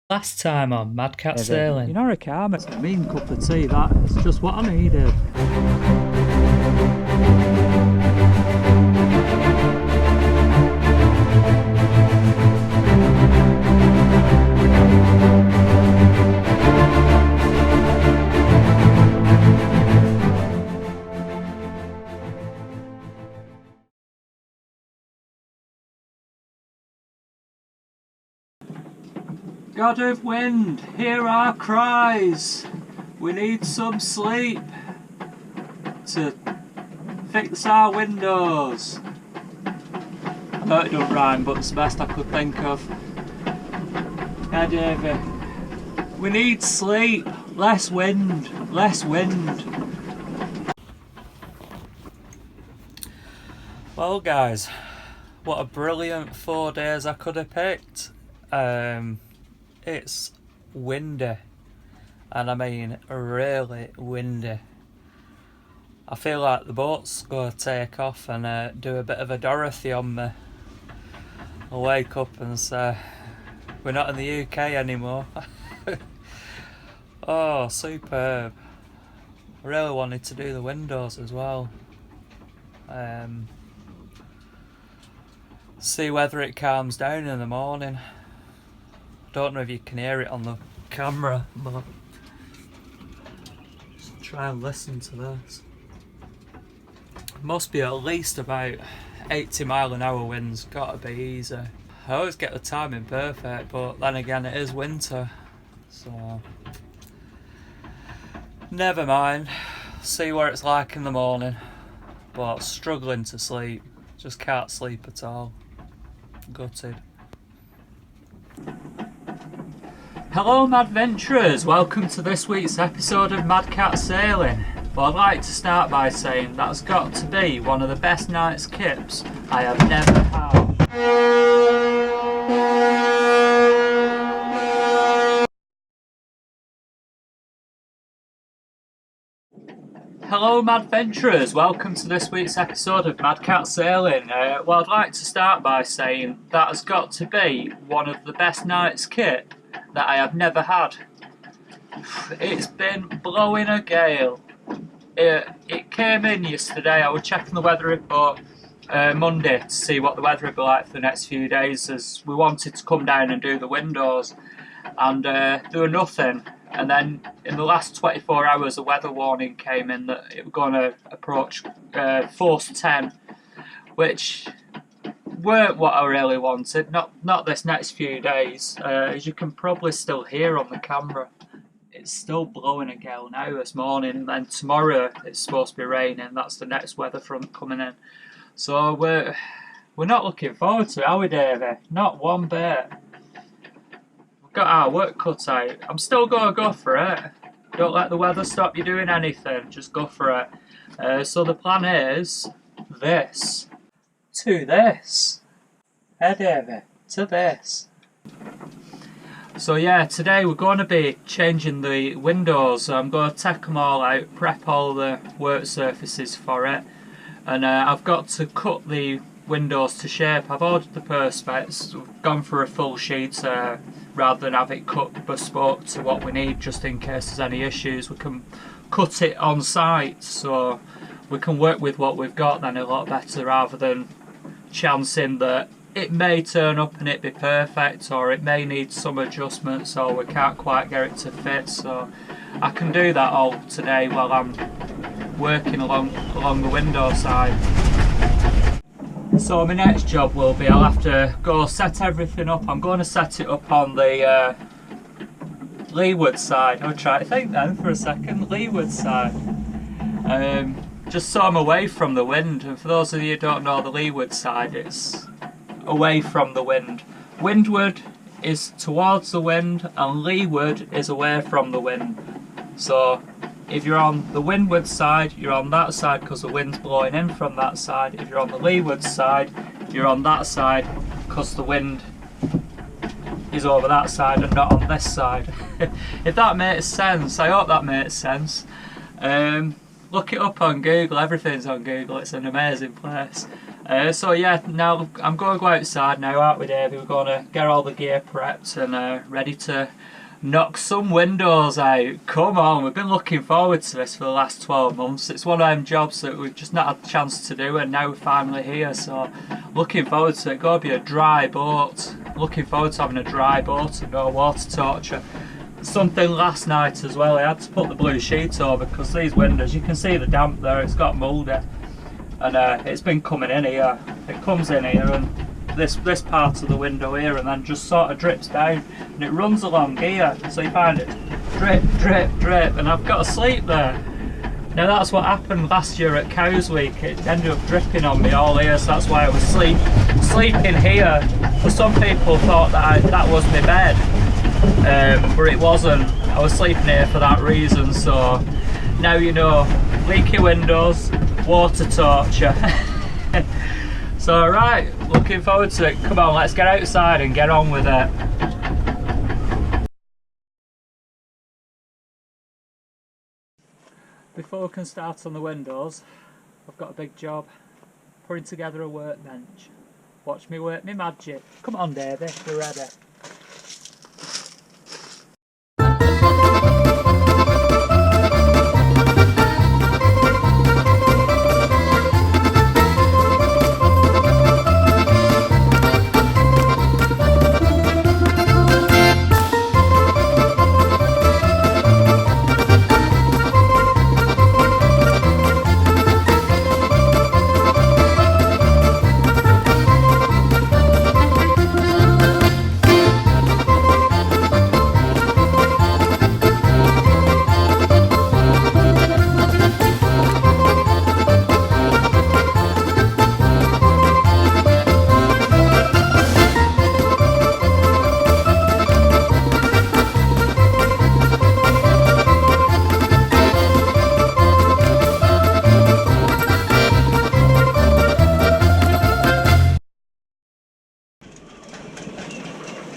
Last time on Madcat Sailing. You're not a car, mate. It's a mean cup of tea, that. It's just what I needed. God of wind, hear our cries. We need some sleep to fix our windows. I know it don't rhyme, but it's the best I could think of. Yeah, Davey. We need sleep. Less wind. Less wind. Well, guys, what a brilliant 4 days I could have picked. It's windy, and I mean really windy. I feel like the boat's going to take off and do a bit of a Dorothy on me. I'll wake up and say, we're not in the UK anymore. Oh, superb. I really wanted to do the windows as well. See whether it calms down in the morning. Don't know if you can hear it on the camera, but just try and listen to this. Must be at least about 80-mile-an-hour winds, gotta be easy. I always get the timing perfect, but then again it is winter, so never mind. See what it's like in the morning, but struggling to sleep, just can't sleep at all. Gutted. Hello Madventurers, welcome to this week's episode of Madcat Sailing. Well, I'd like to start by saying that's got to be one of the best night's kips I have never had. Hello Madventurers, welcome to this week's episode of Madcat Sailing. Well, I'd like to start by saying that has got to be one of the best night's kit that I have never had. It's been blowing a gale. It came in yesterday. I was checking the weather report Monday to see what the weather would be like for the next few days, as we wanted to come down and do the windows, and there were nothing. And then in the last 24 hours a weather warning came in that it was going to approach force 10, which weren't what I really wanted, not this next few days. As you can probably still hear on the camera, it's still blowing a gale now this morning, and tomorrow it's supposed to be raining. That's the next weather front coming in. So we're not looking forward to it, are we, Davey? Not one bit. We've got our work cut out. I'm still going to go for it. Don't let the weather stop you doing anything, just go for it. So the plan is this to this. Hey Davey, to this. So yeah, today we're going to be changing the windows. I'm going to take them all out, prep all the work surfaces for it, and I've got to cut the windows to shape. I've ordered the perspex, gone for a full sheet rather than have it cut bespoke to what we need, just in case there's any issues. We can cut it on site, so we can work with what we've got then a lot better, rather than chancing that it may turn up and it be perfect, or it may need some adjustments, or we can't quite get it to fit. So I can do that all today while I'm working along the window side. So my next job will be, I'll have to go set everything up. I'm going to set it up on the leeward side. I'll try to think then for a second. Leeward side. Just so I'm away from the wind. And for those of you who don't know, the leeward side, it's away from the wind. Windward is towards the wind, and leeward is away from the wind. So if you're on the windward side, you're on that side because the wind's blowing in from that side. If you're on the leeward side, you're on that side because the wind is over that side and not on this side. If that makes sense, I hope that makes sense. Look it up on Google, everything's on Google, it's an amazing place. So yeah, now I'm going to go outside now, out with Davey. We're going to get all the gear prepped and ready to knock some windows out. Come on, we've been looking forward to this for the last 12 months. It's one of them jobs that we've just not had the chance to do, and now we're finally here, so looking forward to it. Going to be a dry boat. Looking forward to having a dry boat and no water torture. Something last night as well, I had to put the blue sheet over because these windows, you can see the damp there, it's got mouldy. And it's been coming in here. It comes in here and this part of the window here, and then just sort of drips down, and it runs along here, so you find it drip, drip, drip, and I've got to sleep there. Now that's what happened last year at Cows Week. It ended up dripping on me all here, so that's why I was sleeping here. For some people thought that was my bed, but it wasn't. I was sleeping here for that reason, so now you know. Leaky windows, water torture. So right, looking forward to it. Come on, let's get outside and get on with it. Before we can start on the windows, I've got a big job, putting together a workbench. Watch me work me magic. Come on Davey, we're ready.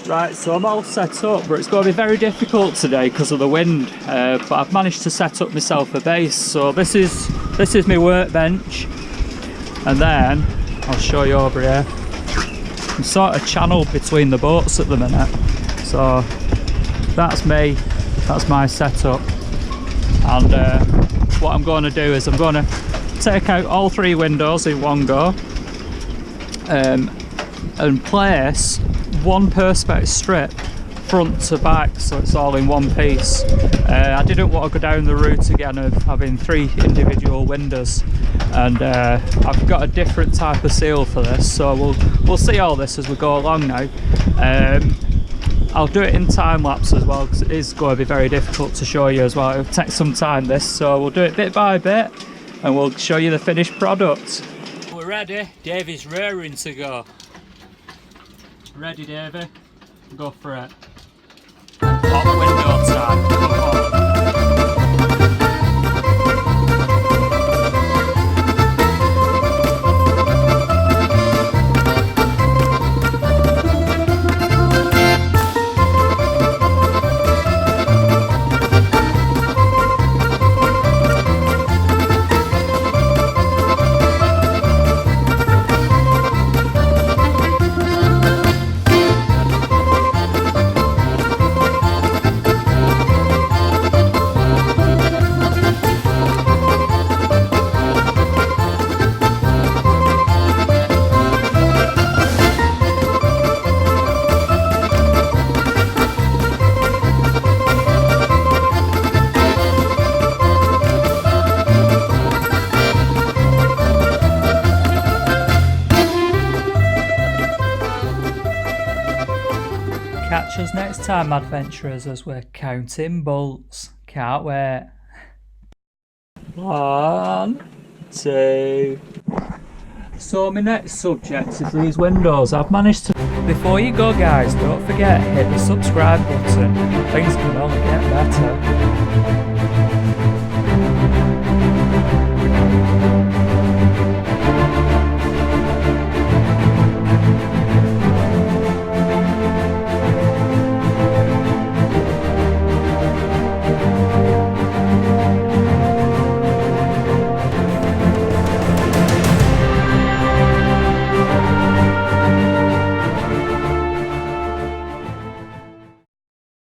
Right, so I'm all set up, but it's going to be very difficult today because of the wind. But I've managed to set up myself a base. So this is my workbench, and then I'll show you over here. I'm sort of channeled between the boats at the minute. So that's me. That's my setup. And what I'm going to do is I'm going to take out all 3 windows in one go, and place one perspex strip front to back, so it's all in one piece. I didn't want to go down the route again of having 3 individual windows, and I've got a different type of seal for this, so we'll see all this as we go along now. I'll do it in time lapse as well because it is going to be very difficult to show you as well. It'll take some time this, so we'll do it bit by bit and we'll show you the finished product. We're ready. Davey's raring to go. Ready, Davey? Go for it. Hot window time. Come on. Catch us next time, adventurers, as we're counting bolts. Can't wait. 1, 2. So my next subject is these windows. I've managed to... Before you go guys, don't forget, hit the subscribe button. Things can only get better.